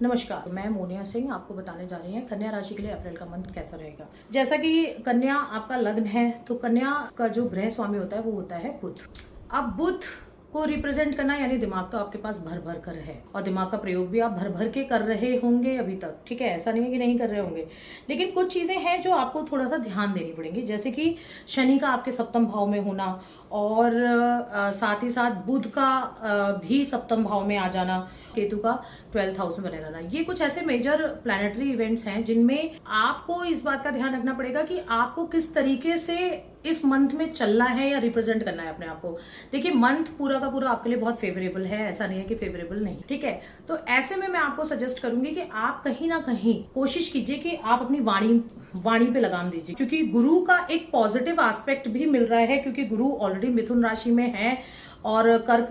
नमस्कार, मैं मोनिया सिंह आपको बताने जा रही हैं कन्या राशि के लिए अप्रैल का मंथ कैसा रहेगा। जैसा कि कन्या आपका लग्न है, तो कन्या का जो ग्रह स्वामी होता है वो होता है बुध। अब बुध को रिप्रेजेंट करना यानी दिमाग तो आपके पास भर भर कर है, और दिमाग का प्रयोग भी आप भर भर के कर रहे होंगे अभी तक। ठीक है, ऐसा नहीं है कि नहीं कर रहे होंगे, लेकिन कुछ चीजें हैं जो आपको थोड़ा सा ध्यान देनी पड़ेंगी, जैसे कि शनि का आपके सप्तम भाव में होना, और साथ ही साथ बुध का भी सप्तम भाव में आ जाना, केतु का 12th हाउस में बने रहना। ये कुछ ऐसे मेजर प्लैनेटरी इवेंट्स हैं जिनमें आपको इस बात का ध्यान रखना पड़ेगा कि आपको किस तरीके से इस मंथ में चलना है या रिप्रेजेंट करना है अपने आप को। देखिए, मंथ पूरा का पूरा आपके लिए बहुत फेवरेबल है, ऐसा नहीं है कि फेवरेबल नहीं। ठीक है, तो ऐसे में मैं आपको सजेस्ट करूंगी कि आप कहीं ना कहीं कोशिश कीजिए कि आप अपनी वाणी पे लगाम दीजिए, क्योंकि गुरु का एक पॉजिटिव एस्पेक्ट भी मिल रहा है, क्योंकि गुरु ऑलरेडी मिथुन राशि में है और कर्क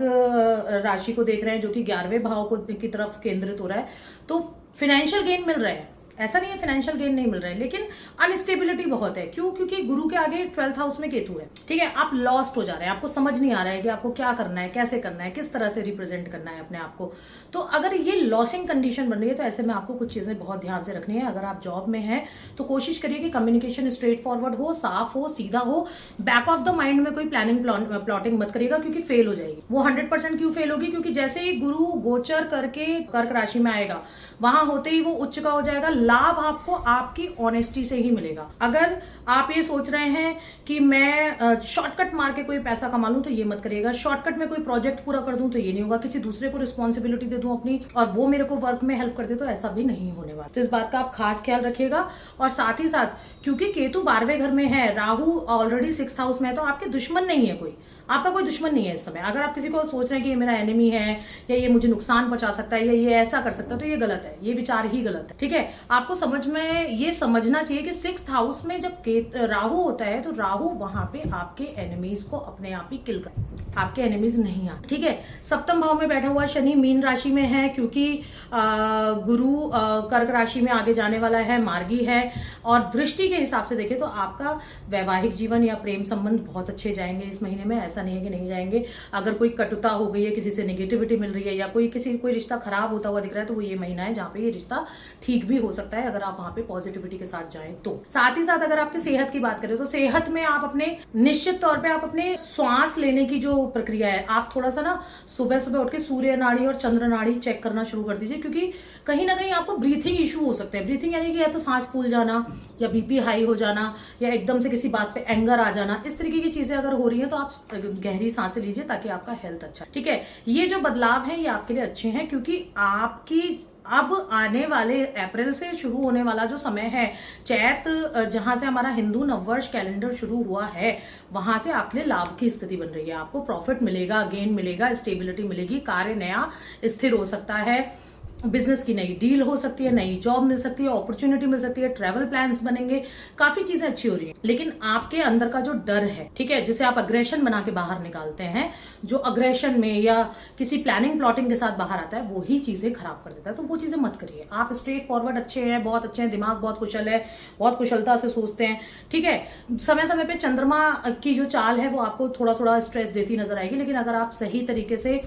राशि को देख रहे हैं, जो कि 11वें भाव को की तरफ केंद्रित हो रहा है। तो फाइनेंशियल गेन मिल रहा है, ऐसा नहीं है फाइनेंशियल गेन नहीं मिल रहा है, लेकिन अनस्टेबिलिटी बहुत है। क्यों? क्योंकि गुरु के आगे 12th हाउस में केतु है। ठीक है, आप लॉस्ट हो जा रहे हैं, आपको समझ नहीं आ रहा है कि आपको क्या करना है, कैसे करना है, किस तरह से रिप्रेजेंट करना है अपने आप को। तो अगर ये लॉसिंग कंडीशन बन रही है, तो ऐसे में आपको कुछ चीजें बहुत ध्यान से रखनी है। अगर आप जॉब में हैं तो कोशिश करिए कि कम्युनिकेशन स्ट्रेट फॉरवर्ड हो, साफ हो, सीधा हो। बैक ऑफ द माइंड में कोई प्लानिंग प्लॉटिंग मत करिएगा, क्योंकि फेल हो जाएगी वो 100%। क्यों फेल होगी? क्योंकि जैसे ही गुरु गोचर करके कर्क राशि में आएगा, वहां होते ही वो उच्च का हो जाएगा। लाभ आपको आपकी ऑनेस्टी से ही मिलेगा। अगर आप ये सोच रहे हैं कि मैं शॉर्टकट मार के कोई पैसा कमा लूं, तो ये मत करिएगा। शॉर्टकट में कोई प्रोजेक्ट पूरा कर दूं, तो ये नहीं होगा। किसी दूसरे को रिस्पॉन्सिबिलिटी दे दूं अपनी, और वो मेरे को वर्क में हेल्प कर दे, तो ऐसा भी नहीं होने वाला। तो इस बात का आप खास ख्याल रखिएगा। और साथ ही साथ, क्योंकि केतु 12वें घर में है, राहु ऑलरेडी 6th हाउस में है, तो आपके दुश्मन नहीं है कोई, आपका कोई दुश्मन नहीं है इस समय। अगर आप किसी को सोच रहे हैं कि ये मेरा एनिमी है, या ये मुझे नुकसान पहुंचा सकता है, या ये ऐसा कर सकता है, तो ये गलत है, ये विचार ही गलत है। ठीक है, आपको समझ में ये समझना चाहिए कि 6th हाउस में जब राहु होता है, तो राहु वहां पे आपके एनिमीज को अपने आप ही किल कर, आपके एनिमीज नहीं आ। ठीक है, सप्तम भाव में बैठा हुआ शनि मीन राशि में है, क्योंकि गुरु कर्क राशि में आगे जाने वाला है, मार्गी है। और दृष्टि के हिसाब से देखें तो आपका वैवाहिक जीवन या प्रेम संबंध बहुत अच्छे जाएंगे इस महीने में, ऐसा नहीं है कि नहीं जाएंगे। अगर कोई कटुता हो गई है, किसी से नेगेटिविटी मिल रही है, या कोई रिश्ता खराब होता हुआ दिख रहा है, तो वो ये महीना है जहाँ पे ये रिश्ता ठीक भी हो सकता है, अगर आप वहां पे पॉजिटिविटी के साथ जाएं तो। साथ ही साथ अगर आपके सेहत की बात करें, तो सेहत में आप अपने निश्चित तौर पे आप अपने श्वास लेने की जो प्रक्रिया है, आप थोड़ा सा ना सुबह सुबह उठ के सूर्य नाड़ी और चंद्र नाड़ी चेक करना शुरू कर दीजिए, क्योंकि कहीं ना कहीं आपको ब्रीथिंग इशू हो सकते हैं। ब्रीथिंग यानी कि या तो सांस फूल जाना, या बीपी हाई हो जाना, या एकदम से किसी बात पे एंगर आ जाना, इस तरीके की चीजें अगर हो रही है, तो आप गहरी सांसें लीजिए, ताकि आपका हेल्थ अच्छा। ठीक है, ये जो बदलाव है ये आपके लिए अच्छे हैं, क्योंकि आपकी अब आने वाले अप्रैल से शुरू होने वाला जो समय है, चैत, जहां से हमारा हिंदू नववर्ष कैलेंडर शुरू हुआ है, वहां से आपके लिए लाभ की स्थिति बन रही है। आपको प्रॉफिट मिलेगा, गेन मिलेगा, स्टेबिलिटी मिलेगी, कार्य नया स्थिर हो सकता है, बिजनेस की नई डील हो सकती है, नई जॉब मिल सकती है, अपॉर्चुनिटी मिल सकती है, ट्रैवल प्लान्स बनेंगे, काफी चीजें अच्छी हो रही हैं। लेकिन आपके अंदर का जो डर है, ठीक है, जिसे आप अग्रेशन बना के बाहर निकालते हैं, जो अग्रेशन में या किसी प्लानिंग प्लॉटिंग के साथ बाहर आता है, वो ही चीजें खराब कर देता है। तो वो चीजें मत करिए। आप स्ट्रेट फॉरवर्ड अच्छे हैं, बहुत अच्छे हैं, दिमाग बहुत कुशल है, बहुत कुशलता से सोचते हैं। ठीक है, समय समय पे चंद्रमा की जो चाल है वो आपको थोड़ा थोड़ा स्ट्रेस देती नजर आएगी, लेकिन अगर आप सही तरीके से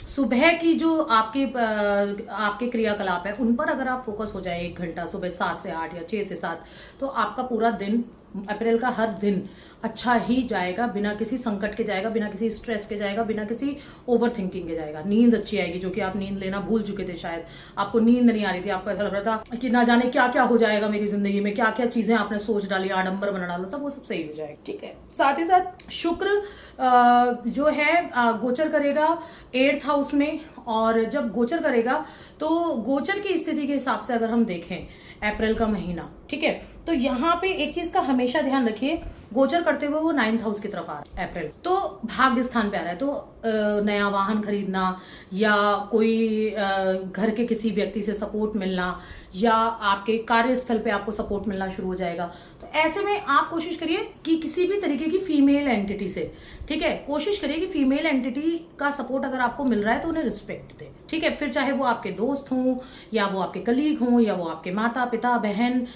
सुबह की जो आपके क्रियाकलाप है, उन पर अगर आप फोकस हो जाए 1 घंटा, सुबह 7 से 8 या 6 से 7, तो आपका पूरा दिन, अप्रैल का हर दिन अच्छा ही जाएगा, बिना किसी संकट के जाएगा, बिना किसी स्ट्रेस के जाएगा, बिना किसी ओवर थिंकिंग के जाएगा। नींद अच्छी आएगी, जो कि आप नींद लेना भूल चुके थे शायद, आपको नींद नहीं आ रही थी, आपको ऐसा लग रहा था कि ना जाने क्या क्या हो जाएगा मेरी जिंदगी में, क्या क्या चीजें आपने सोच डाली, आडंबर बना डाला था, वो सब सही हो जाएगा। ठीक है, साथ ही साथ शुक्र जो है गोचर करेगा 8th हाउस में, और जब गोचर करेगा, तो गोचर की स्थिति के हिसाब से अगर हम देखें अप्रैल का महीना, ठीक है, तो यहाँ पे एक चीज का हमेशा ध्यान रखिए, गोचर करते हुए वो 9th हाउस की तरफ आ रहा है अप्रैल, तो भाग्य स्थान पे आ रहा है। तो नया वाहन खरीदना, या कोई घर के किसी व्यक्ति से सपोर्ट मिलना, या आपके कार्यस्थल पे आपको सपोर्ट मिलना शुरू हो जाएगा। तो ऐसे में आप कोशिश करिए कि किसी भी तरीके की फीमेल एंटिटी से, ठीक है, कोशिश करिए कि फीमेल एंटिटी का सपोर्ट अगर आपको मिल रहा है तो उन्हें रिस्पेक्ट दे, ठीक है। फिर चाहे वो आपके दोस्त हों या वो आपके कलीग हों या वो आपके माता पिता बहन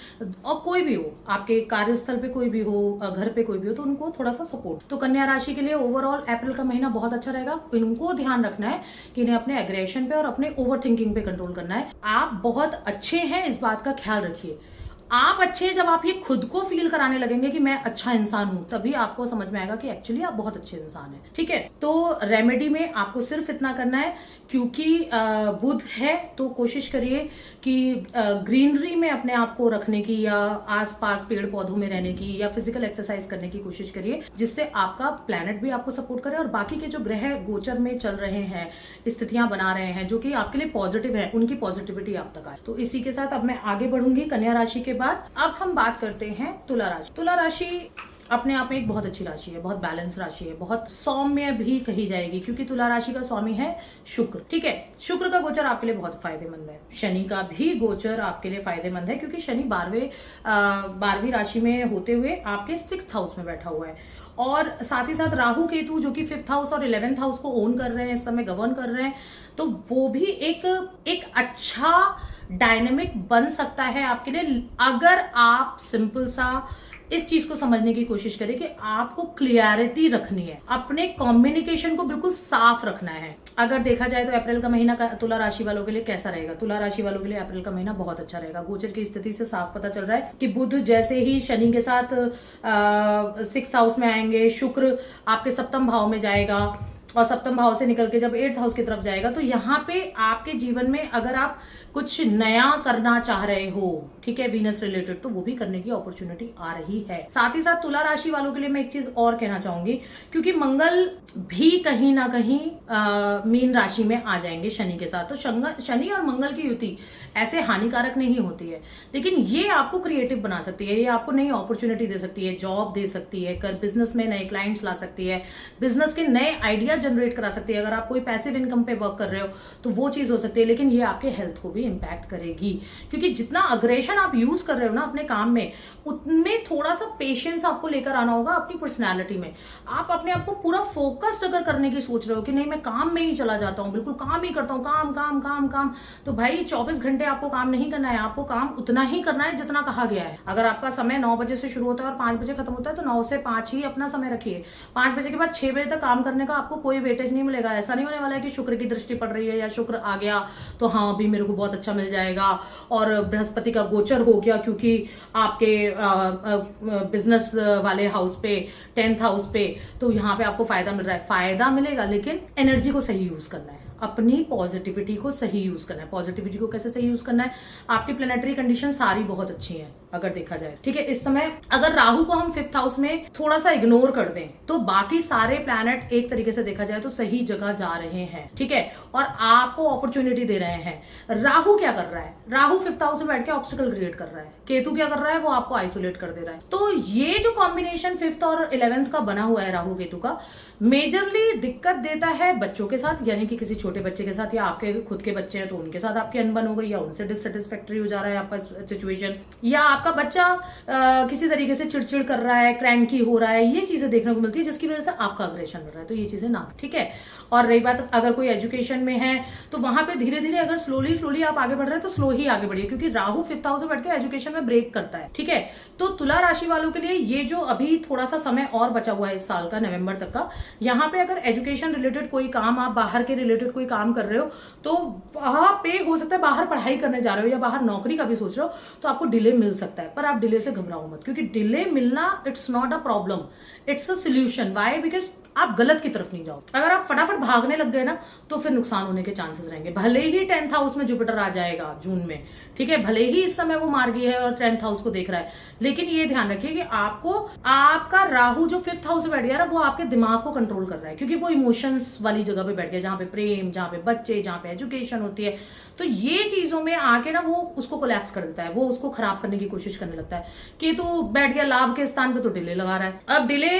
और कोई भी हो, आपके कार्यस्थल पे कोई भी हो, घर पे कोई भी हो, तो उनको थोड़ा सा सपोर्ट। तो कन्या राशि के लिए ओवरऑल अप्रैल का महीना बहुत अच्छा रहेगा। इनको ध्यान रखना है कि इन्हें अपने एग्रेशन पे और अपने ओवर थिंकिंग पे कंट्रोल करना है। आप बहुत अच्छे हैं, इस बात का ख्याल रखिए। आप अच्छे जब आप ये खुद को फील कराने लगेंगे कि मैं अच्छा इंसान हूं, तभी आपको समझ में आएगा कि एक्चुअली आप बहुत अच्छे इंसान हैं, ठीक है। तो रेमेडी में आपको सिर्फ इतना करना है, क्योंकि बुध है तो कोशिश करिए कि ग्रीनरी में अपने आप को रखने की या आसपास पेड़ पौधों में रहने की या फिजिकल एक्सरसाइज करने की कोशिश करिए, जिससे आपका प्लैनेट भी आपको सपोर्ट करे और बाकी के जो ग्रह गोचर में चल रहे हैं, स्थितियां बना रहे हैं जो कि आपके लिए पॉजिटिव है, उनकी पॉजिटिविटी आप तक आए। तो इसी के साथ अब मैं आगे बढ़ूंगी कन्या राशि के बाद। अब हम बात करते हैं तुला राशि। तुला राशि अपने आप में एक बहुत अच्छी राशि है, बहुत बैलेंस राशि है, बहुत सौम्य भी कही जाएगी, क्योंकि तुला राशि का स्वामी है शुक्र, ठीक है। शुक्र का गोचर आपके लिए बहुत फायदेमंद है। शनि का भी गोचर आपके लिए फायदेमंद है, क्योंकि शनि 12वीं राशि में होते हुए आपके 6th हाउस में बैठा हुआ है। और साथ ही साथ राहु केतु जो कि 5th हाउस और 11th हाउस को ओन कर रहे हैं, इस समय गवर्न कर रहे हैं, तो वो भी एक अच्छा डायनेमिक बन सकता है आपके लिए, अगर आप सिंपल सा इस चीज को समझने की कोशिश करें कि आपको क्लियरिटी रखनी है, अपने कम्युनिकेशन को बिल्कुल साफ रखना है। अगर देखा जाए तो अप्रैल का महीना तुला राशि वालों के लिए कैसा रहेगा? तुला राशि वालों के लिए अप्रैल का महीना बहुत अच्छा रहेगा। गोचर की स्थिति से साफ पता चल रहा है कि बुध जैसे ही शनि के साथ 6th हाउस में आएंगे, शुक्र आपके 7th भाव में जाएगा और 7th भाव से निकल के जब 8th हाउस की तरफ जाएगा, तो यहाँ पे आपके जीवन में अगर आप कुछ नया करना चाह रहे हो, ठीक है, वीनस रिलेटेड, तो वो भी करने की अपॉर्चुनिटी आ रही है। साथ ही साथ तुला राशि वालों के लिए मैं एक चीज और कहना चाहूंगी, क्योंकि मंगल भी कहीं ना कहीं मीन राशि में आ जाएंगे शनि के साथ, तो शनि और मंगल की युति ऐसे हानिकारक नहीं होती है, लेकिन ये आपको क्रिएटिव बना सकती है, ये आपको नई अपॉर्चुनिटी दे सकती है, जॉब दे सकती है, बिजनेस में नए क्लाइंट्स ला सकती है, बिजनेस के नए आइडिया जनरेट करा सकती है। अगर आप कोई पैसिव इनकम पे वर्क कर रहे हो तो वो चीज हो सकती है, लेकिन ये आपके हेल्थ को भी इंपैक्ट करेगी, क्योंकि जितना अग्रेशन आप यूज कर रहे हो ना अपने काम में, उनमें थोड़ा सा पेशेंस आपको लेकर आना होगा अपनी पर्सनैलिटी में। आप अपने आप को पूरा फोकस्ड अगर करने की सोच रहे हो कि नहीं मैं काम में ही चला जाता हूँ, बिल्कुल काम ही करता हूँ, काम काम काम काम, तो भाई 24 घंटे आपको काम नहीं करना है, आपको काम उतना ही करना है जितना कहा गया है। अगर आपका समय 9 बजे से शुरू होता है और 5 बजे खत्म होता है, तो 9 से 5 ही अपना समय रखिए। 5 बजे के बाद 6 बजे तक काम करने का आपको कोई वेटेज नहीं मिलेगा। ऐसा नहीं होने वाला है कि शुक्र की दृष्टि पड़ रही है या शुक्र आ गया तो हाँ अभी मेरे को बहुत अच्छा मिल जाएगा, और बृहस्पति का गोचर हो गया क्योंकि आपके बिजनेस वाले हाउस पे 10th हाउस पे, तो यहाँ पे आपको फायदा मिल रहा है। फायदा मिलेगा, लेकिन एनर्जी को सही यूज करना है, अपनी पॉजिटिविटी को सही यूज करना है। पॉजिटिविटी को कैसे सही यूज करना है? आपकी प्लेनेटरी कंडीशन सारी बहुत अच्छी है अगर देखा जाए, ठीक है। इस समय अगर राहु को हम 5th हाउस में थोड़ा सा इग्नोर कर दें तो बाकी सारे प्लैनेट एक तरीके से देखा जाए तो सही जगह जा रहे हैं, ठीक है, और आपको अपॉर्चुनिटी दे रहे हैं। राहु क्या कर रहा है? राहु 5th हाउस में बैठ के ऑब्स्टिकल क्रिएट कर रहा है। केतु क्या कर रहा है? वो आपको आइसोलेट कर दे रहा है। तो ये जो कॉम्बिनेशन 5th और 11th का बना हुआ है राहु केतु का, मेजरली दिक्कत देता है बच्चों के साथ, यानी कि किसी छोटे बच्चे के साथ, या आपके खुद के बच्चे हैं तो उनके साथ आपकी अनबन हो गई, या उनसे डिससेटिस्फैक्टरी हो जा रहा है आपका सिचुएशन, या आपका बच्चा किसी तरीके से चिड़चिड़ कर रहा है, क्रैंकी हो रहा है, ये चीजें देखने को मिलती है जिसकी वजह से आपका अग्रेशन बढ़ रहा है। तो ये चीजें ना, ठीक है। और रही बात अगर कोई एजुकेशन में है तो वहां पे धीरे धीरे अगर स्लोली आप आगे बढ़ रहे हैं तो स्लो ही आगे बढ़िए, क्योंकि राहु 5th हाउस में बैठ के एजुकेशन में ब्रेक करता है, ठीक है। तो तुला राशि वालों के लिए ये जो अभी थोड़ा सा समय और बचा हुआ है इस साल का, नवंबर तक का, यहाँ पे अगर एजुकेशन रिलेटेड कोई काम, आप बाहर के रिलेटेड कोई काम कर रहे हो, तो वहां पे हो सकता है बाहर पढ़ाई करने जा रहे हो या बाहर नौकरी का भी सोच रहे हो तो आपको डिले मिल सकता है, पर आप डिले से घबराओ मत, क्योंकि डिले मिलना it's not a problem, it's a solution. Why? Because आप गलत की तरफ नहीं जाओ। अगर आप फटाफट भागने लग गए ना तो फिर नुकसान होने के चांसेस रहेंगे। भले ही 10th हाउस में जुपिटर आ जाएगा जून में, ठीक है, भले ही इस समय वो मार्गी है और 10th हाउस को देख रहा है, लेकिन ये ध्यान रखिए कि आपको आपका राहु जो 5th हाउस में बैठ गया ना, वो आपके दिमाग को कंट्रोल कर रहा है, क्योंकि वो इमोशंस वाली जगह पे बैठ गया, जहां पे प्रेम, जहां पे बच्चे, जहां पे एजुकेशन होती है। तो ये चीजों में आके ना वो उसको कोलैप्स कर देता है, वो उसको खराब करने की कोशिश करने लगता है कि तू बैठ गया लाभ के स्थान पे तो डिले लगा रहा है। अब डिले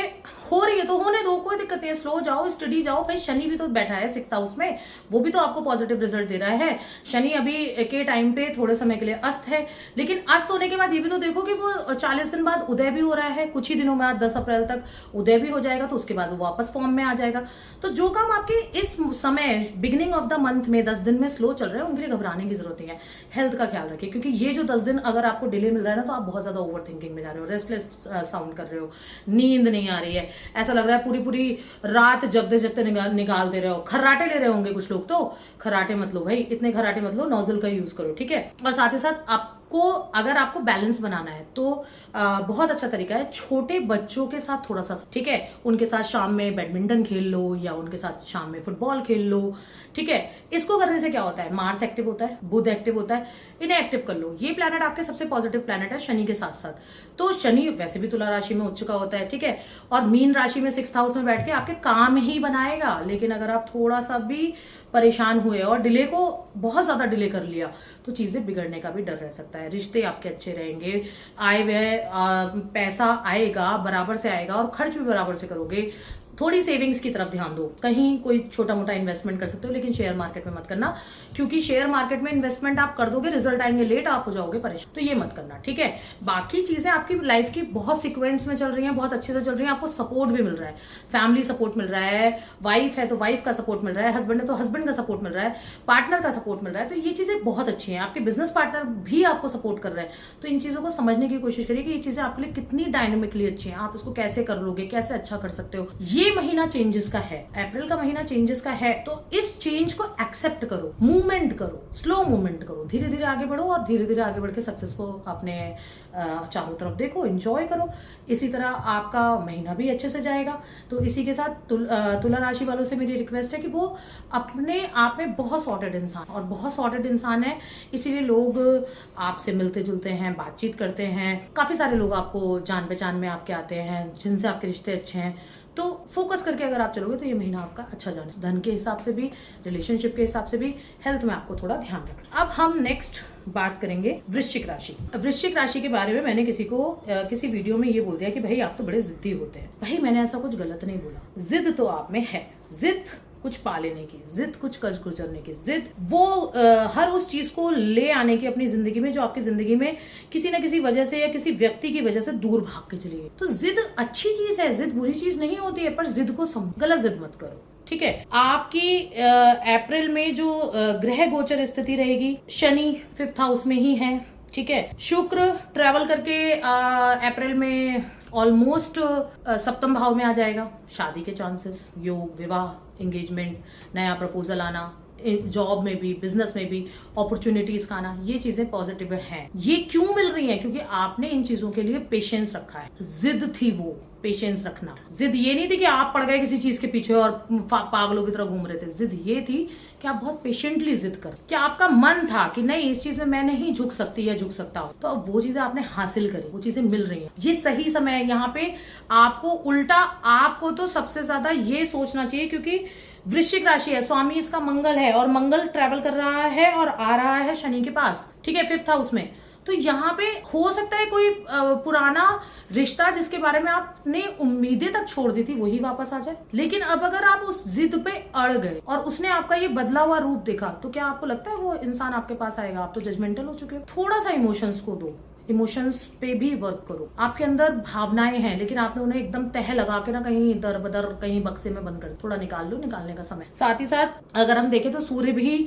हो रही है तो होने दो, कोई दिक्कत नहीं है, स्लो जाओ, स्टडी जाओ। भाई शनि भी तो बैठा है 6th हाउस में, वो भी तो आपको पॉजिटिव रिजल्ट दे रहा है। शनि अभी के टाइम पे थोड़े समय के लिए अस्त है, लेकिन अस्त होने के बाद ये भी तो देखो कि वो 40 दिन बाद उदय भी हो रहा है, कुछ ही दिनों बाद 10 अप्रैल तक उदय भी हो जाएगा, तो उसके बाद वो वापस फॉर्म में आ जाएगा। तो जो काम आपके इस समय बिगिनिंग ऑफ द मंथ में 10 दिन में स्लो चल रहे हैं, उनके लिए घबराने की जरूरत नहीं है। हेल्थ का ख्याल रखिए, क्योंकि ये जो 10 दिन अगर आपको डिले मिल रहा है ना, तो आप बहुत ज्यादा ओवर थिंकिंग में जा रहे हो, रेस्टलेस साउंड कर रहे हो, नींद नहीं आ रही है, ऐसा लग रहा है पूरी पूरी रात जगते जगते निकाल दे रहे हो। खर्राटे ले रहे होंगे कुछ लोग, तो खर्राटे मत लो भाई, इतने खर्राटे मत लो, नोजल का यूज करो, ठीक है। और साथ ही साथ आपको अगर आपको बैलेंस बनाना है तो बहुत अच्छा तरीका है, छोटे बच्चों के साथ थोड़ा सा, ठीक है, उनके साथ शाम में बैडमिंटन खेल लो या उनके साथ शाम में फुटबॉल खेल लो, ठीक है। इसको करने से क्या होता है, मार्स एक्टिव होता है, बुध एक्टिव होता है, इन्हें एक्टिव कर लो। ये प्लैनेट आपके सबसे पॉजिटिव प्लैनेट है शनि के साथ साथ। तो शनि वैसे भी तुला राशि में उच्च का होता है, ठीक है, और मीन राशि में 6th हाउस में बैठ के आपके काम ही बनाएगा। लेकिन अगर आप थोड़ा सा भी परेशान हुए और डिले को बहुत ज्यादा डिले कर लिया, तो चीजें बिगड़ने का भी डर रह सकता है। रिश्ते आपके अच्छे रहेंगे, आय व्यय पैसा आएगा, बराबर से आएगा, और खर्च भी बराबर से करोगे। थोड़ी सेविंग्स की तरफ ध्यान दो, कहीं कोई छोटा मोटा इन्वेस्टमेंट कर सकते हो, लेकिन शेयर मार्केट में मत करना, क्योंकि शेयर मार्केट में इन्वेस्टमेंट आप कर दोगे, रिजल्ट आएंगे लेट, आप हो जाओगे परेशान, तो ये मत करना, ठीक है। बाकी चीजें आपकी लाइफ की बहुत सीक्वेंस में चल रही हैं, बहुत अच्छे से चल रही हैं, आपको सपोर्ट भी मिल रहा है, फैमिली सपोर्ट मिल रहा है, वाइफ है तो वाइफ का सपोर्ट मिल रहा है, हस्बैंड है तो हस्बैंड का सपोर्ट मिल रहा है, पार्टनर का सपोर्ट मिल रहा है, तो ये चीजें बहुत अच्छी हैं। आपके बिजनेस पार्टनर भी आपको सपोर्ट कर रहे हैं, तो इन चीजों को समझने की कोशिश करिए कि ये चीजें आपके लिए कितनी डायनेमिकली अच्छी हैं, आप इसको कैसे कर लोगे, कैसे अच्छा कर सकते हो। ये महीना चेंजेस का है, अप्रैल का महीना चेंजेस का है, तो इस चेंज को एक्सेप्ट करो, मूवमेंट करो, स्लो मूवमेंट करो, धीरे धीरे आगे बढ़ो, और धीरे धीरे आगे बढ़ के सक्सेस को अपने चारों तरफ देखो, एंजॉय करो। इसी तरह आपका महीना भी अच्छे से जाएगा। तो इसी के साथ तुला राशि वालों से मेरी रिक्वेस्ट है कि वो अपने आप में बहुत सॉर्टेड इंसान, और बहुत सॉर्टेड इंसान है, इसीलिए लोग आपसे मिलते जुलते हैं, बातचीत करते हैं, काफी सारे लोग आपको जान पहचान में आपके आते हैं, जिनसे आपके रिश्ते अच्छे हैं। तो फोकस करके अगर आप चलोगे तो ये महीना आपका अच्छा जाने, धन के हिसाब से भी, रिलेशनशिप के हिसाब से भी, हेल्थ में आपको थोड़ा ध्यान रखना। अब हम नेक्स्ट बात करेंगे वृश्चिक राशि। वृश्चिक राशि के बारे में मैंने किसी को किसी वीडियो में ये बोल दिया कि भाई आप तो बड़े जिद्दी होते हैं। भाई मैंने ऐसा कुछ गलत नहीं बोला, जिद तो आप में है, जिद कुछ पा लेने की, जिद कुछ कर गुजरने की, जिद वो हर उस चीज को ले आने की अपनी जिंदगी में जो आपकी जिंदगी में किसी न किसी वजह से या किसी व्यक्ति की वजह से दूर भाग के चली गई। तो जिद अच्छी चीज है, जिद बुरी चीज नहीं होती है, पर जिद को गलत जिद मत करो, ठीक है। आपकी अप्रैल में जो ग्रह गोचर स्थिति रहेगी, शनि 5th हाउस में ही है, ठीक है। शुक्र ट्रेवल करके अप्रैल में ऑलमोस्ट 7th भाव में आ जाएगा। शादी के चांसेस, योग, विवाह, एंगेजमेंट, नया प्रपोजल आना, जॉब में भी, बिजनेस में भी अपॉर्चुनिटीज का आना, ये चीजें पॉजिटिव हैं। ये क्यों मिल रही हैं? क्योंकि आपने इन चीजों के लिए पेशेंस रखा है, जिद थी वो, पेशेंस रखना। जिद ये नहीं थी कि आप पड़ गए किसी चीज के पीछे और पागलों की तरह घूम रहे थे, जिद ये थी कि आप बहुत पेशेंटली जिद कर, कि आपका मन था कि नहीं इस चीज में मैं नहीं झुक सकती या झुक सकता हूं, तो अब वो चीजें आपने हासिल करी, वो चीजें मिल रही हैं। ये सही समय है। यहाँ पे आपको उल्टा, आपको तो सबसे ज्यादा ये सोचना चाहिए, क्योंकि वृश्चिक राशि है, स्वामी इसका मंगल है, और मंगल ट्रेवल कर रहा है और आ रहा है शनि के पास, ठीक है, 5th हाउस में। तो यहाँ पे हो सकता है कोई पुराना रिश्ता जिसके बारे में आपने उम्मीदें तक छोड़ दी थी, वही वापस आ जाए। लेकिन अब अगर आप उस जिद पे अड़ गए और उसने आपका ये बदला हुआ रूप देखा, तो क्या आपको लगता है वो इंसान आपके पास आएगा? आप तो जजमेंटल हो चुके हो। थोड़ा सा इमोशंस को दो, इमोशंस पे भी वर्क करो। आपके अंदर भावनाएं हैं, लेकिन आपने उन्हें एकदम तह लगा के ना कहीं दर बदर कहीं बक्से में बंद कर, थोड़ा निकाल लो, निकालने का समय। साथ ही साथ अगर हम देखें तो सूर्य भी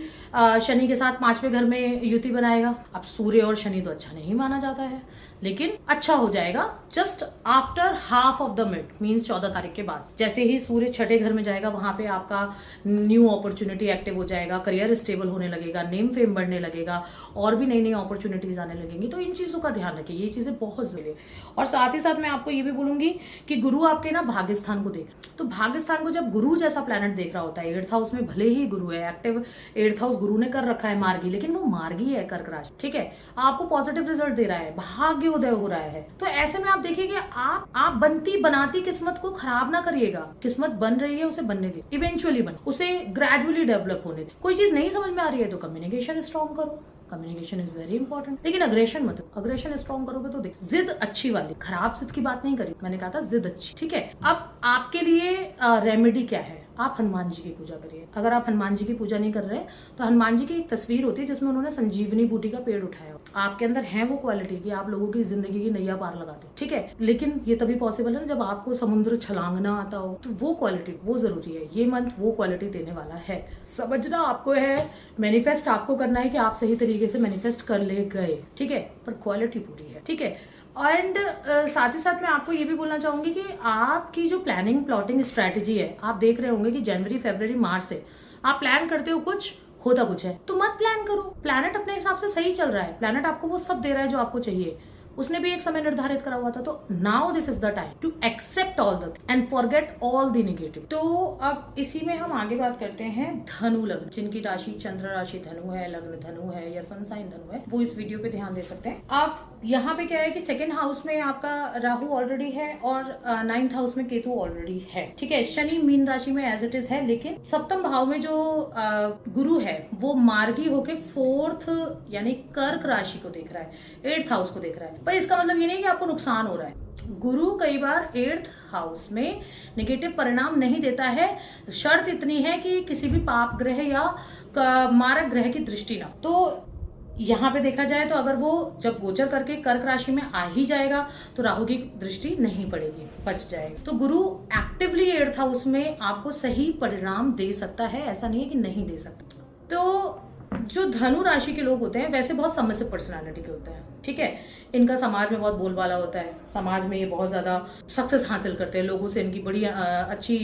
शनि के साथ 5वें घर में युति बनाएगा। अब सूर्य और शनि तो अच्छा नहीं माना जाता है, लेकिन अच्छा हो जाएगा just after half of the mid, means 14 तारीख के बाद। जैसे ही सूर्य 6ठे घर में जाएगा, वहां पे आपका न्यू अपॉर्चुनिटी एक्टिव हो जाएगा, करियर स्टेबल होने लगेगा, नेम फेम बढ़ने लगेगा, और भी नई नई अपॉर्चुनिटीज आने लगेंगी। तो इन चीजों का ध्यान रखिए, ये चीजें बहुत जरूरी है। और साथ ही साथ मैं आपको ये भी बोलूंगी कि गुरु आपके ना भाग्य स्थान को देख, तो भाग्य स्थान को जब गुरु जैसा प्लैनेट देख रहा होता है, 8th हाउस में भले ही गुरु है एक्टिव, 8th हाउस गुरु ने कर रखा है मार्गी, लेकिन वो मार्गी है कर्क राशि, ठीक है, आपको पॉजिटिव रिजल्ट दे रहा है, भाग्य उदय हो रहा है। तो ऐसे में आप देखिए कि आप बनती बनाती किस्मत को खराब ना करिएगा। किस्मत बन रही है, उसे बनने दीजिए, इवेंचुअली बन, उसे ग्रेजुअली डेवलप होने दीजिए। कोई चीज नहीं समझ में आ रही है तो कम्युनिकेशन स्ट्रॉन्ग करो, कम्युनिकेशन इज वेरी इंपॉर्टेंट, लेकिन अग्रेशन मत, अग्रेशन स्ट्रॉन्ग करोगे तो देख, जिद अच्छी वाली, खराब जिद की बात नहीं करी मैंने, कहा था जिद अच्छी, ठीक है। अब आपके लिए रेमेडी क्या है, आप हनुमान जी की पूजा करिए। अगर आप हनुमान जी की पूजा नहीं कर रहे तो हनुमान जी की एक तस्वीर होती है जिसमें उन्होंने संजीवनी बूटी का पेड़ उठाया हो। आपके अंदर है वो क्वालिटी कि आप लोगों की जिंदगी की नैया पार लगाते हो, ठीक है, लेकिन ये तभी पॉसिबल है ना जब आपको समुद्र छलांगना आता हो, तो वो क्वालिटी, वो जरूरी है। ये मंथ वो क्वालिटी देने वाला है। समझना आपको है, मैनिफेस्ट आपको करना है कि आप सही तरीके से मैनिफेस्ट कर ले गए, ठीक है, पर क्वालिटी पूरी है, ठीक है। एंड साथ ही साथ मैं आपको ये भी बोलना चाहूंगी कि आपकी जो प्लानिंग प्लॉटिंग स्ट्रेटेजी है, आप देख रहे होंगे कि जनवरी फरवरी मार्च से आप प्लान करते हो कुछ, होता कुछ है, तो मत प्लान करो। प्लैनेट अपने हिसाब से सही चल रहा है, प्लैनेट आपको वो सब दे रहा है जो आपको चाहिए, उसने भी एक समय निर्धारित करा हुआ था। तो now this is the time to accept all the and forget all the negative. तो अब इसी में हम आगे बात करते हैं धनु लग्न, जिनकी राशि चंद्र राशि धनु है, लग्न धनु है या सन साइन धनु है, वो इस वीडियो पे ध्यान दे सकते हैं। अब यहाँ पे क्या है कि सेकंड हाउस में आपका राहु ऑलरेडी है और 9th हाउस में केतु ऑलरेडी है, ठीक है। शनि मीन राशि में एज इट इज है, लेकिन सप्तम भाव में जो गुरु है वो मार्गी होके 4th यानी कर्क राशि को देख रहा है, 8th हाउस को देख रहा है। पर इसका मतलब ये नहीं कि आपको नुकसान हो रहा है। गुरु कई बार 8th हाउस में नेगेटिव परिणाम नहीं देता है, शर्त इतनी है कि किसी भी पाप ग्रह या मारक ग्रह की दृष्टि ना। तो यहाँ पे देखा जाए तो अगर वो जब गोचर करके कर्क राशि में आ ही जाएगा तो राहु की दृष्टि नहीं पड़ेगी, बच जाएगा। तो गुरु एक्टिवली 8th हाउस में आपको सही परिणाम दे सकता है, ऐसा नहीं है कि नहीं दे सकता। तो जो धनु राशि के लोग होते हैं वैसे बहुत सबमिसिव पर्सनालिटी के होते हैं, ठीक है। इनका समाज में बहुत बोलबाला होता है, समाज में ये बहुत ज्यादा सक्सेस हासिल करते हैं, लोगों से इनकी बड़ी अच्छी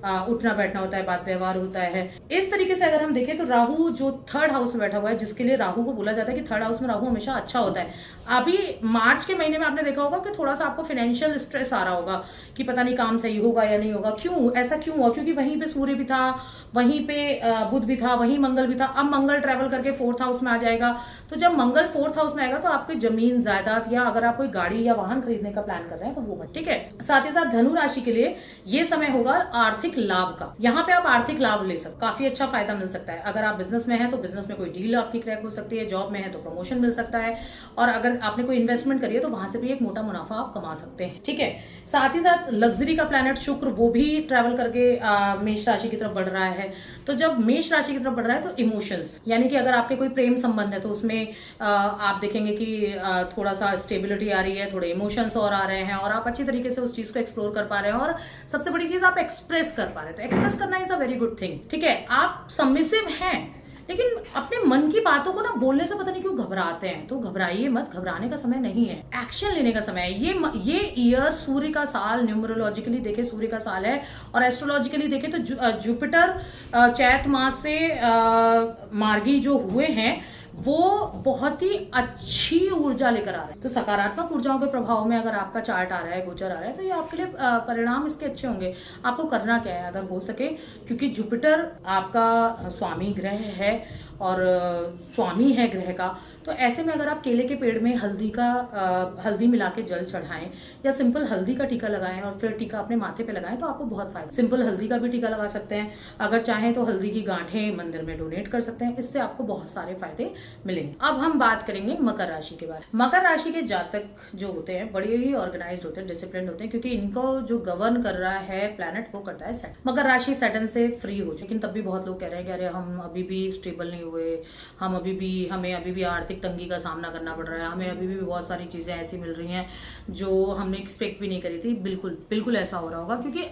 उठना बैठना होता है, बात व्यवहार होता है। इस तरीके से अगर हम देखें तो राहु जो 3rd हाउस में बैठा हुआ है, जिसके लिए राहु को बोला जाता है कि 3rd हाउस में राहु हमेशा अच्छा होता है। अभी मार्च के महीने में आपने देखा होगा कि थोड़ा सा आपको फाइनेंशियल स्ट्रेस आ रहा होगा कि पता नहीं काम सही होगा या नहीं होगा। क्यों ऐसा क्यों हुआ? क्योंकि वहीं पे सूर्य भी था, वहीं पे बुध भी था, वहीं मंगल भी था। अब मंगल ट्रेवल करके 4th हाउस में आ जाएगा, तो जब मंगल 4th हाउस में आएगा तो आपकी जमीन जायदाद या अगर आप कोई गाड़ी या वाहन खरीदने का प्लान कर रहे हैं तो वो मत, ठीक है। साथ ही साथ धनु राशि के लिए ये समय होगा आर्थिक लाभ का। यहाँ पे आप आर्थिक लाभ ले सकते, काफी अच्छा फायदा मिल सकता है। अगर आप बिजनेस में हैं तो बिजनेस में कोई डील आपकी क्रैक हो सकती है, जॉब में है तो प्रमोशन मिल सकता है, और अगर आपने कोई इन्वेस्टमेंट करी है तो वहां से भी एक मोटा मुनाफा आप कमा सकते हैं, ठीक है। साथ ही साथ लग्जरी का प्लैनेट शुक्र वो भी ट्रैवल करके मेष राशि की तरफ बढ़ रहा है। तो जब मेष राशि की तरफ बढ़ रहा है तो इमोशंस, यानी कि अगर आपके कोई प्रेम संबंध है तो उसमें आप देखेंगे कि थोड़ा सा स्टेबिलिटी आ रही है, थोड़े इमोशंस और आ रहे हैं और आप अच्छी तरीके से उस चीज को एक्सप्लोर कर पा रहे हैं, और सबसे बड़ी चीज आप एक्सप्रेस कर पा रहे हैं। तो एक्सप्रेस करना is a very good thing, ठीक है। आप सबमिसिव हैं लेकिन अपने मन की बातों को ना बोलने से पता नहीं क्यों घबराते हैं, तो घबराइए मत, घबराने का समय नहीं है, एक्शन लेने का समय है। ये ईयर सूर्य का साल, न्यूमरोलॉजिकली देखे सूर्य का साल है, और एस्ट्रोलॉजिकली देखे तो जुपिटर चैत मास से मार्गी जो हुए हैं वो बहुत ही अच्छी ऊर्जा लेकर आ रहे हैं। तो सकारात्मक ऊर्जाओं के प्रभाव में अगर आपका चार्ट आ रहा है, गोचर आ रहा है, तो ये आपके लिए परिणाम इसके अच्छे होंगे। आपको करना क्या है अगर हो सके, क्योंकि जुपिटर आपका स्वामी ग्रह है और स्वामी है ग्रह का, तो ऐसे में अगर आप केले के पेड़ में हल्दी मिला के जल चढ़ाएं या सिंपल हल्दी का टीका लगाएं और फिर टीका अपने माथे पे लगाएं तो आपको बहुत फायदा। सिंपल हल्दी का भी टीका लगा सकते हैं, अगर चाहें तो हल्दी की गांठें मंदिर में डोनेट कर सकते हैं, इससे आपको बहुत सारे फायदे मिलेंगे। अब हम बात करेंगे मकर राशि के बारे में। मकर राशि के जातक जो होते हैं बड़े ही ऑर्गेनाइज्ड होते हैं, डिसिप्लिन होते हैं, क्योंकि इनको जो गवर्न कर रहा है प्लैनेट वो करता है सैटर्न। मकर राशि सैटर्न से फ्री हो, लेकिन तब भी बहुत लोग कह रहे हैं कि अरे हम अभी भी स्टेबल नहीं हुए, हमें अभी भी आर्थिक तंगी का सामना करना पड़ रहा है, हमें अभी भी बहुत सारी चीजें ऐसी मिल रही हैं जो हमने एक्सपेक्ट भी नहीं करी थी। बिल्कुल ऐसा हो रहा होगा, क्योंकि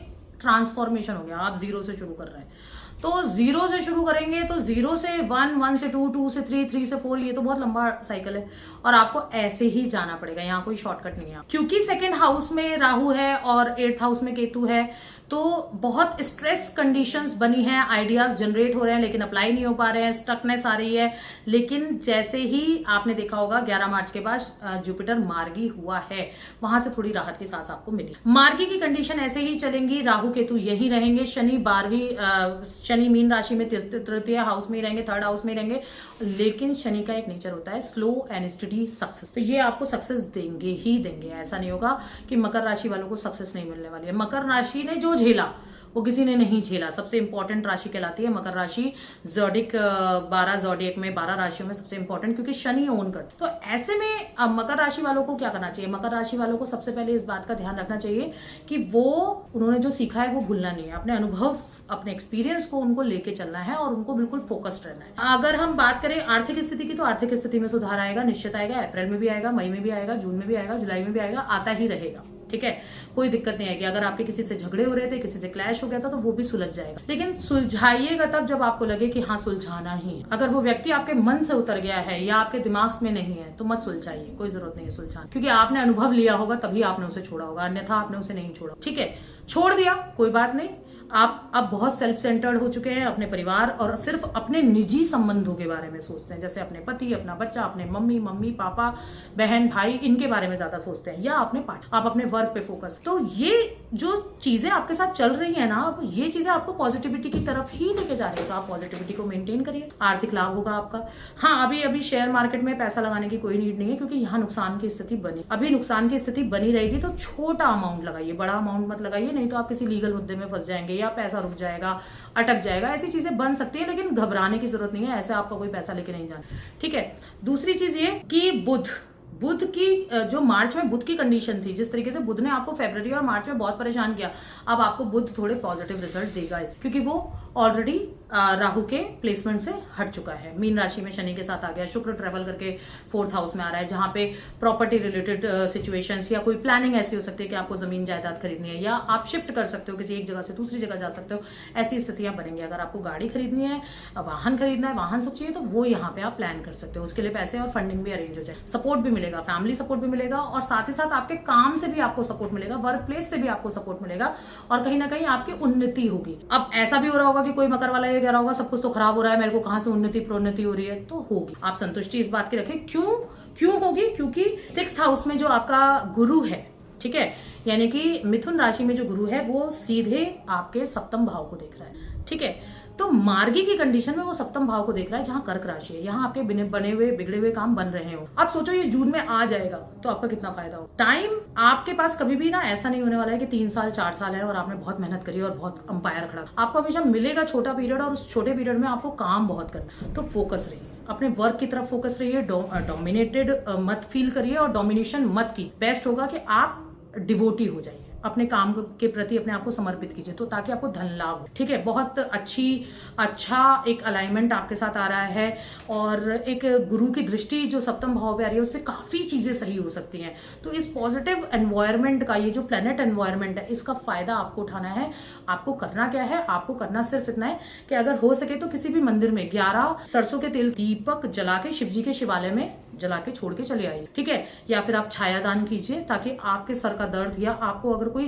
ट्रांसफॉर्मेशन हो गया, आप 0 से शुरू कर रहे हैं। तो 0 से शुरू करेंगे तो 0 से 1, 1 से 2, 2 से 3, 3 से 4, ये तो बहुत लंबा साइकिल है और आपको ऐसे ही जाना पड़ेगा, यहाँ कोई शॉर्टकट नहीं है। क्योंकि 2nd हाउस में राहु है और 8th हाउस में केतु है, तो बहुत स्ट्रेस कंडीशंस बनी हैं, आइडियाज जनरेट हो रहे हैं लेकिन अप्लाई नहीं हो पा रहे हैं, स्टकनेस आ रही है। लेकिन जैसे ही आपने देखा होगा 11 मार्च के बाद जुपिटर मार्गी हुआ है, वहां से थोड़ी राहत की सांस आपको मिली। मार्गी की कंडीशन ऐसे ही चलेंगी, राहु केतु यही रहेंगे, शनि मीन राशि में 3य हाउस में ही रहेंगे, 3rd हाउस में ही रहेंगे। लेकिन शनि का एक नेचर होता है स्लो एंड स्टडी सक्सेस, तो ये आपको सक्सेस देंगे ही देंगे। ऐसा नहीं होगा कि मकर राशि वालों को सक्सेस नहीं मिलने वाली है। मकर राशि ने जो झेला वो किसी ने नहीं झेला। सबसे इंपॉर्टेंट राशि कहलाती है मकर राशि, ज़ोडिक 12 ज़ोडिएक में 12 राशियों में सबसे इंपॉर्टेंट, क्योंकि शनि ओन करते। तो ऐसे में अब मकर राशि वालों को क्या करना चाहिए? मकर राशि वालों को सबसे पहले इस बात का ध्यान रखना चाहिए कि वो उन्होंने जो सीखा है वो भूलना नहीं है। अपने अनुभव, अपने एक्सपीरियंस को उनको लेके चलना है और उनको बिल्कुल फोकस्ड रहना है। अगर हम बात करें आर्थिक स्थिति की, तो आर्थिक स्थिति में सुधार आएगा, निश्चित आएगा। अप्रैल में भी आएगा, मई में भी आएगा, जून में भी आएगा, जुलाई में भी आएगा, आता ही रहेगा। ठीक है, कोई दिक्कत नहीं आएगी। अगर आपके किसी से झगड़े हो रहे थे, किसी से क्लैश हो गया था, तो वो भी सुलझ जाएगा। लेकिन सुलझाइएगा तब जब आपको लगे कि हाँ सुलझाना ही। अगर वो व्यक्ति आपके मन से उतर गया है या आपके दिमाग में नहीं है तो मत सुलझाइए, कोई जरूरत नहीं है सुलझाने, क्योंकि आपने अनुभव लिया होगा तभी आपने उसे छोड़ा होगा, अन्यथा आपने उसे नहीं छोड़ा। ठीक है, छोड़ दिया, कोई बात नहीं। आप अब बहुत सेल्फ सेंटर्ड हो चुके हैं, अपने परिवार और सिर्फ अपने निजी संबंधों के बारे में सोचते हैं, जैसे अपने पति, अपना बच्चा, अपने मम्मी पापा, बहन भाई, इनके बारे में ज्यादा सोचते हैं, या अपने पार्टनर। आप अपने वर्क पे फोकस। तो ये जो चीजें आपके साथ चल रही है ना, ये चीजें आपको पॉजिटिविटी की तरफ ही लेके जा रही है, तो आप पॉजिटिविटी को मेंटेन करिए, आर्थिक लाभ होगा आपका। हाँ, अभी शेयर मार्केट में पैसा लगाने की कोई नीड नहीं है, क्योंकि यहाँ नुकसान की स्थिति बनी, अभी नुकसान की स्थिति बनी रहेगी। तो छोटा अमाउंट लगाइए, बड़ा अमाउंट मत लगाइए, नहीं तो आप किसी लीगल मुद्दे में फंस जाएंगे या पैसा रुक जाएगा, अटक जाएगा। ऐसी चीजें बन सकती है, लेकिन घबराने की जरूरत नहीं है, ऐसे आपका कोई पैसा लेके नहीं जाना। ठीक है, दूसरी चीज ये कि बुध की जो मार्च में बुध की कंडीशन थी, जिस तरीके से बुध ने आपको फरवरी और मार्च में बहुत परेशान किया, अब आपको बुध थोड़े पॉजिटिव रिजल्ट देगा क्योंकि वो ऑलरेडी राहु के प्लेसमेंट से हट चुका है। मीन राशि में शनि के साथ आ गया, शुक्र ट्रेवल करके 4th हाउस में आ रहा है, जहां पे प्रॉपर्टी रिलेटेड सिचुएशंस या कोई प्लानिंग ऐसी हो सकती है कि आपको जमीन जायदाद खरीदनी है या आप शिफ्ट कर सकते हो, किसी एक जगह से दूसरी जगह जा सकते हो, ऐसी स्थितियां बनेंगी। अगर आपको गाड़ी खरीदनी है, वाहन खरीदना है, वाहन सुख चाहिए, तो वो यहाँ पे आप प्लान कर सकते हो, उसके लिए पैसे और फंडिंग भी अरेंज हो जाए, सपोर्ट भी मिलेगा, फैमिली सपोर्ट भी मिलेगा, और साथ ही साथ आपके काम से भी आपको सपोर्ट मिलेगा, वर्क प्लेस से भी आपको सपोर्ट मिलेगा, और कहीं ना कहीं आपकी उन्नति होगी। अब ऐसा भी हो रहा होगा कि कोई मकर वाला ये कह रहा होगा सब कुछ तो खराब हो रहा है, मेरे को कहां से उन्नति प्रोन्नति हो रही है, तो होगी। आप संतुष्टि इस बात की रखें। क्यों होगी? क्योंकि 6th हाउस में जो आपका गुरु है, ठीक है, यानी कि मिथुन राशि में जो गुरु है वो सीधे आपके 7th भाव को देख रहा है। ठीक है, तो मार्गी की कंडीशन में वो 7th भाव को देख रहा है, जहां कर्क राशि है, यहाँ आपके बने हुए बिगड़े हुए काम बन रहे हो। अब सोचो ये जून में आ जाएगा तो आपका कितना फायदा हो। टाइम आपके पास कभी भी ना ऐसा नहीं होने वाला है कि 3 साल 4 साल है और आपने बहुत मेहनत करी और बहुत अंपायर खड़ा। आपको हमेशा मिलेगा छोटा पीरियड, और उस छोटे पीरियड में आपको काम बहुत करना। तो फोकस रहिए, अपने वर्क की तरफ फोकस रहिए, डोमिनेटेड मत फील करिए और डोमिनेशन मत की। बेस्ट होगा कि आप डिवोटी हो जाइए, अपने काम के प्रति अपने आप को समर्पित कीजिए, तो ताकि आपको धन लाभ हो। ठीक है, बहुत अच्छा एक अलाइनमेंट आपके साथ आ रहा है, और एक गुरु की दृष्टि जो 7th भाव पे आ रही है, उससे काफी चीजें सही हो सकती हैं। तो इस पॉजिटिव एनवायरनमेंट का, ये जो प्लेनेट एनवायरनमेंट है, इसका फायदा आपको उठाना है। आपको करना क्या है? आपको करना सिर्फ इतना है कि अगर हो सके तो किसी भी मंदिर में 11 सरसों के तेल दीपक जला के शिव जी के शिवालय में जला के छोड़ के चले आइए। ठीक है, या फिर आप छाया दान कीजिए, ताकि आपके सर का दर्द या आपको अगर कोई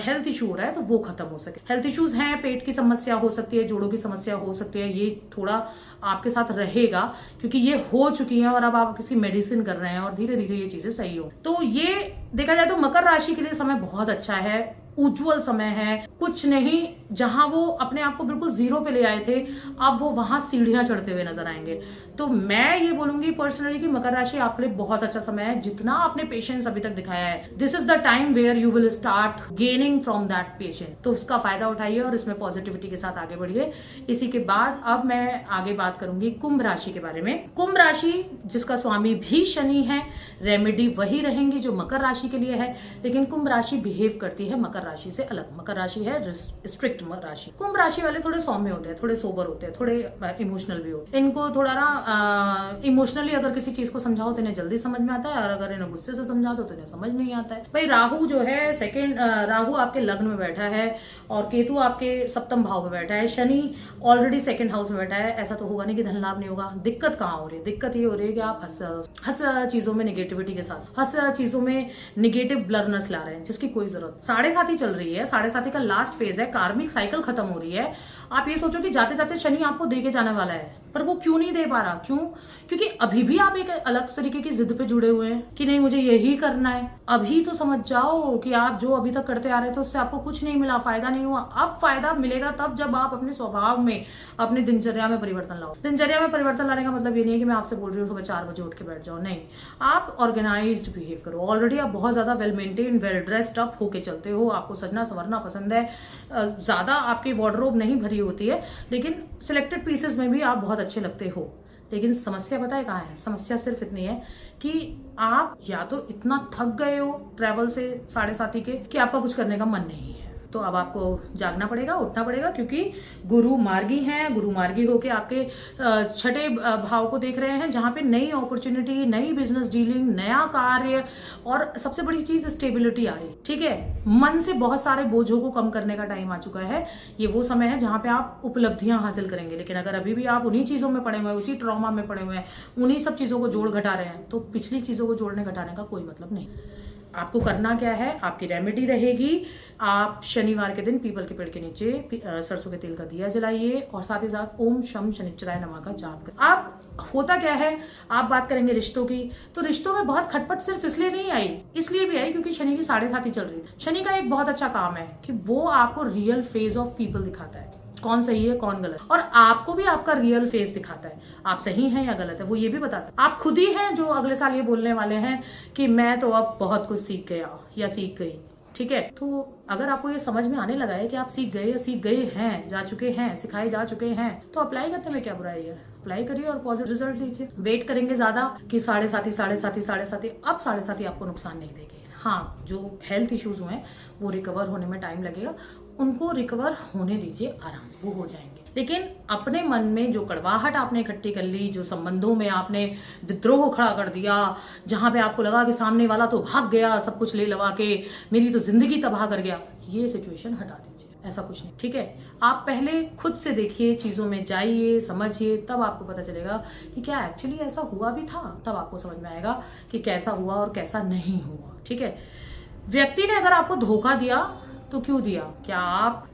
हेल्थ इशू हो रहा है तो वो खत्म हो सके। हेल्थ इश्यूज हैं, पेट की समस्या हो सकती है, जोड़ों की समस्या हो सकती है, ये थोड़ा आपके साथ रहेगा क्योंकि ये हो चुकी है और अब आप किसी मेडिसिन कर रहे हैं और धीरे धीरे ये चीजें सही हो। तो ये देखा जाए तो मकर राशि के लिए समय बहुत अच्छा है, उज्जवल समय है। कुछ नहीं, जहां वो अपने आप को बिल्कुल जीरो पे ले आए थे, अब वो वहां सीढ़ियां चढ़ते हुए नजर आएंगे। तो मैं ये बोलूंगी पर्सनली कि मकर राशि आपके लिए बहुत अच्छा समय है। जितना आपने पेशेंस अभी तक दिखाया है, this is the time where you will start gaining from that patience. तो इसका फायदा उठाइए और इसमें पॉजिटिविटी के साथ आगे बढ़िए। इसी के बाद अब मैं आगे बात करूंगी कुंभ राशि के बारे में। कुंभ राशि जिसका स्वामी भी शनि है, रेमेडी वही रहेंगी जो मकर राशि के लिए है, लेकिन कुंभ राशि बिहेव करती है मकर राशि से अलग। मकर राशि है स्ट्रिक्ट राशि। कुंभ राशि वाले थोड़े सौम्य होते हैं, थोड़े सोबर होते हैं, थोड़े इमोशनल भी होते हैं। इनको थोड़ा ना इमोशनली अगर किसी चीज को समझाओ तो इन्हें जल्दी समझ में आता है, और अगर इन्हें गुस्से से समझा दो तो इन्हें समझ नहीं आता है। भाई राहु जो है राहु आपके लग्न में बैठा है और केतु आपके 7th भाव में बैठा है, शनि ऑलरेडी 2nd हाउस में बैठा है। ऐसा तो होगा नहीं कि धन लाभ नहीं होगा। दिक्कत कहाँ हो रही है? दिक्कत ये हो रही है कि आप हंस चीजों में निगेटिविटी के साथ, हंस चीजों में निगेटिव ब्लरनेस ला रहे हैं, जिसकी कोई जरूरत। 7.5 चल रही है, 7.5 का लास्ट फेज है, कार्मिक साइकिल खत्म हो रही है। आप ये सोचो कि जाते जाते शनि आपको दे के जाने वाला है, पर वो क्यों नहीं दे पा रहा? क्यों? क्योंकि अभी भी आप एक अलग तरीके की जिद पे जुड़े हुए हैं कि नहीं मुझे यही करना है। अभी तो समझ जाओ कि आप जो अभी तक करते आ रहे थे उससे आपको कुछ नहीं मिला, फायदा नहीं हुआ। अब फायदा मिलेगा तब जब आप अपने स्वभाव में, अपनी दिनचर्या में परिवर्तन लाओ। दिनचर्या में परिवर्तन लाने का मतलब ये नहीं है कि मैं आपसे बोल रही हूँ सुबह 4 बजे उठ के बैठ जाओ, नहीं। आप ऑर्गेनाइज्ड बिहेव करो। ऑलरेडी आप बहुत ज्यादा well maintain, well dressed up होके चलते हो, आपको सजना संवरना पसंद है, ज्यादा आपकी वार्डरोब नहीं भरी होती है, लेकिन सिलेक्टेड पीसेस में भी आप बहुत अच्छे लगते हो। लेकिन समस्या पता है कहाँ है? समस्या सिर्फ इतनी है कि आप या तो इतना थक गए हो ट्रैवल से 7:30 के कि आपका कुछ करने का मन नहीं है। तो अब आपको जागना पड़ेगा, उठना पड़ेगा, क्योंकि गुरु मार्गी हैं। गुरु मार्गी होके आपके छठे भाव को देख रहे हैं, जहां पे नई अपॉर्चुनिटी, नई बिजनेस डीलिंग, नया कार्य और सबसे बड़ी चीज स्टेबिलिटी आ रही है। ठीक है, मन से बहुत सारे बोझों को कम करने का टाइम आ चुका है। ये वो समय है जहां पे आप उपलब्धियां हासिल करेंगे। लेकिन अगर अभी भी आप उन्हीं चीजों में पड़े हुए हैं, उसी ट्रॉमा में पड़े हुए हैं, उन्हीं सब चीजों को जोड़ घटा रहे हैं, तो पिछली चीजों को जोड़ने घटाने का कोई मतलब नहीं। आपको करना क्या है? आपकी रेमेडी रहेगी, आप शनिवार के दिन पीपल के पेड़ के नीचे सरसों के तेल का दिया जलाइए और साथ ही साथ ओम शम शनिचराय नमः का जाप करें। आप होता क्या है, आप बात करेंगे रिश्तों की, तो रिश्तों में बहुत खटपट सिर्फ इसलिए नहीं आई, इसलिए भी आई क्योंकि शनि की 7:30 चल रही थी। शनि का एक बहुत अच्छा काम है कि वो आपको रियल फेज ऑफ पीपल दिखाता है, कौन सही है कौन गलत, और आपको भी आपका रियल फेस दिखाता है, आप सही हैं या गलत है वो ये भी बताता है। आप खुद ही हैं जो अगले साल ये बोलने वाले हैं कि मैं तो अब बहुत कुछ सीख गया या सीख गई। ठीक है, तो अगर आपको ये समझ में आने लगा है कि आप सीख गए या सीख गए हैं, जा चुके हैं, सिखाए जा चुके हैं, तो अप्लाई करने में क्या बुराई है? अप्लाई करिए और पॉजिटिव रिजल्ट लीजिए। वेट करेंगे ज्यादा कि 7:30 अब 7:30 आपको नुकसान नहीं देगी। हाँ, जो हेल्थ इश्यूज हुए हैं वो रिकवर होने में टाइम लगेगा, उनको रिकवर होने दीजिए, आराम से वो हो जाएंगे। लेकिन अपने मन में जो कड़वाहट आपने इकट्ठी कर ली, जो संबंधों में आपने विद्रोह खड़ा कर दिया, जहां पे आपको लगा कि सामने वाला तो भाग गया सब कुछ ले लवा के, मेरी तो जिंदगी तबाह कर गया, ये सिचुएशन हटा दीजिए। ऐसा कुछ नहीं। ठीक है, आप पहले खुद से देखिए, चीजों में जाइए, समझिए, तब आपको पता चलेगा कि क्या एक्चुअली ऐसा हुआ भी था। तब आपको समझ में आएगा कि कैसा हुआ और कैसा नहीं हुआ। ठीक है, व्यक्ति ने अगर आपको धोखा दिया तो क्यों दिया? क्या आप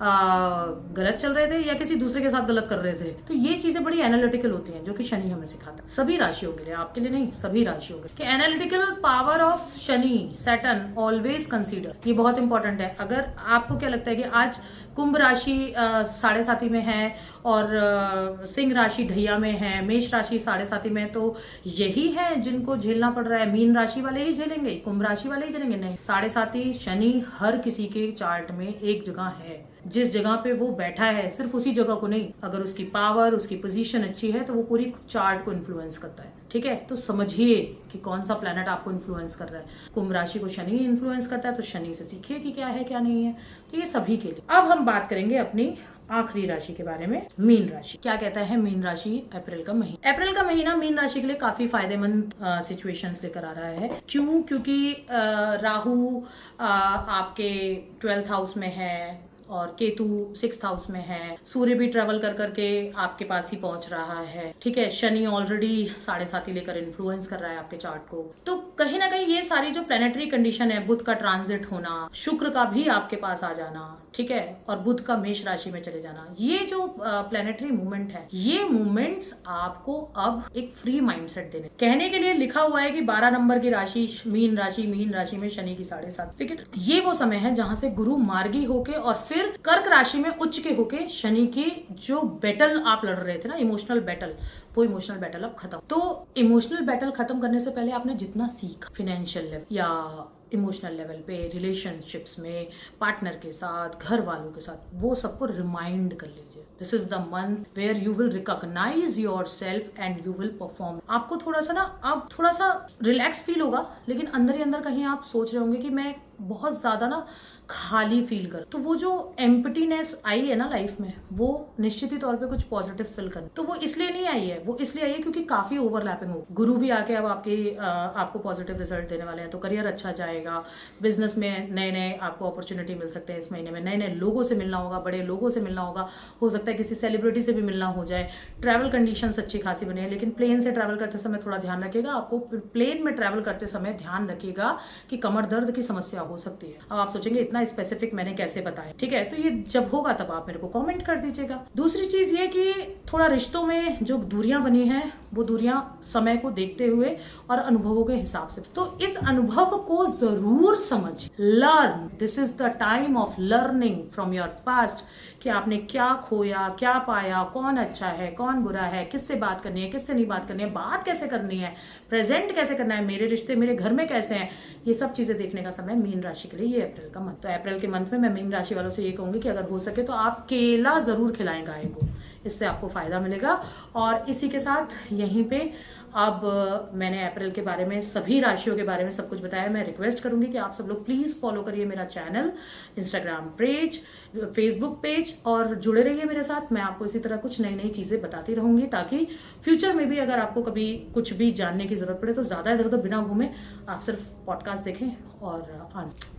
गलत चल रहे थे या किसी दूसरे के साथ गलत कर रहे थे? तो ये चीजें बड़ी एनालिटिकल होती हैं, जो कि शनि हमें सिखाता है, सभी राशियों के लिए, आपके लिए नहीं, सभी राशियों के लिए। कि analytical power of Shani, Saturn always consider, ये बहुत इंपॉर्टेंट है। अगर आपको क्या लगता है कि आज कुंभ राशि 7:30 में है और सिंह राशि ढैया में है, मेष राशि 7:30 में, तो यही है जिनको झेलना पड़ रहा है, मीन राशि वाले ही झेलेंगे, कुंभ राशि वाले ही झेलेंगे? नहीं, 7:30 शनि हर किसी के चार्ट में एक जगह है। जिस जगह पे वो बैठा है सिर्फ उसी जगह को नहीं, अगर उसकी पावर, उसकी पोजीशन अच्छी है तो वो पूरी चार्ट को इन्फ्लुएंस करता है। ठीक है, तो समझिए कि कौन सा प्लैनेट आपको इन्फ्लुएंस कर रहा है। कुंभ राशि को शनि इन्फ्लुएंस करता है, तो शनि से सीखिए कि क्या है क्या नहीं है। तो ये सभी के लिए। अब हम बात करेंगे अपनी आखिरी राशि के बारे में, मीन राशि। क्या कहता है मीन राशि? अप्रैल का महीना, अप्रैल का महीना मीन राशि के लिए काफी फायदेमंद सिचुएशंस लेकर आ रहा है। क्यों? क्योंकि राहु आपके 12th हाउस में है और केतु 6th हाउस में है, सूर्य भी ट्रेवल कर करके आपके पास ही पहुंच रहा है। ठीक है, शनि ऑलरेडी 7:30 लेकर इन्फ्लुएंस कर रहा है आपके चार्ट को। तो कहीं ना कहीं ये सारी जो प्लेनेटरी कंडीशन है, बुध का ट्रांजिट होना, शुक्र का भी आपके पास आ जाना, ठीक है, और बुध का मेष राशि में चले जाना, ये जो प्लेनेटरी मूवमेंट है, ये मूवमेंट्स आपको अब एक फ्री माइंडसेट देने। कहने के लिए लिखा हुआ है कि 12 नंबर की राशि मीन राशि में शनि की 7:30, लेकिन ये वो समय है जहां से गुरु मार्गी होके और फिर कर्क राशि में उच्च के होके शनि की जो बैटल आप लड़ रहे थे ना, इमोशनल बैटल, वो इमोशनल बैटल अब खत्म। तो इमोशनल बैटल खत्म करने से पहले आपने जितना सीखा फाइनेंशियल लेवल या इमोशनल लेवल पे, रिलेशनशिप्स में, पार्टनर के साथ, घर वालों के साथ, वो सबको रिमाइंड कर लीजिए। This is the month where you will recognise yourself and you will perform. आपको थोड़ा सा ना अब थोड़ा सा रिलैक्स फील होगा, लेकिन अंदर ही अंदर कहीं आप सोच रहे होंगे कि मैं बहुत ज्यादा ना खाली फील कर। तो वो जो एम्प्टीनेस आई है ना लाइफ में, वो निश्चित ही तौर पे कुछ पॉजिटिव फील कर, तो वो इसलिए नहीं आई है, वो इसलिए आई है क्योंकि काफी ओवरलैपिंग हो। गुरु भी आके अब आपको पॉजिटिव रिजल्ट देने वाले हैं, तो करियर अच्छा जाएगा, बिजनेस में नए नए आपको अपॉर्चुनिटी मिल सकते हैं इस महीने में, नए नए लोगों से मिलना होगा, बड़े लोगों से मिलना होगा, हो सकता है किसी सेलिब्रिटी से भी मिलना हो जाए। ट्रैवल कंडीशंस अच्छी खासी बनी है, लेकिन प्लेन से ट्रैवल करते समय थोड़ा ध्यान रखिएगा। आपको प्लेन में ट्रैवल करते समय ध्यान रखिएगा कि कमर दर्द की समस्या हो सकती है। अब आप सोचेंगे इतना इतना स्पेसिफिक मैंने कैसे बताया, ठीक है। तो ये जब होगा तब आप मेरे को कमेंट कर दीजिएगा। दूसरी चीज ये कि थोड़ा रिश्तों में जो दूरियां बनी हैं वो दूरियां समय को देखते हुए और अनुभवों के हिसाब से, तो इस अनुभव को जरूर समझ, learn, this is the time of learning from your past, कि आपने क्या खोया, क्या पाया, कौन अच्छा है, कौन बुरा है, किससे बात करनी है, किससे नहीं बात करनी है, बात कैसे करनी है, प्रेजेंट कैसे करना है, मेरे रिश्ते मेरे घर में कैसे हैं, ये सब चीजें देखने का समय मीन राशि के लिए ये अप्रैल का मंथ। तो अप्रैल के मंथ में मैं मीन राशि वालों से ये कहूंगी कि अगर हो सके तो आप केला जरूर खिलाएं गाय को, इससे आपको फायदा मिलेगा। और इसी के साथ यहीं पे अब मैंने अप्रैल के बारे में, सभी राशियों के बारे में सब कुछ बताया। मैं रिक्वेस्ट करूंगी कि आप सब लोग प्लीज फॉलो करिए मेरा channel, Instagram page, Facebook page, और जुड़े रहिए मेरे साथ। मैं आपको इसी तरह कुछ नई नई चीजें बताती रहूंगी, ताकि फ्यूचर में भी अगर आपको कभी कुछ भी जानने की जरूरत पड़े तो ज्यादा इधर उधर बिना घूमे आप सिर्फ पॉडकास्ट देखें और आंसर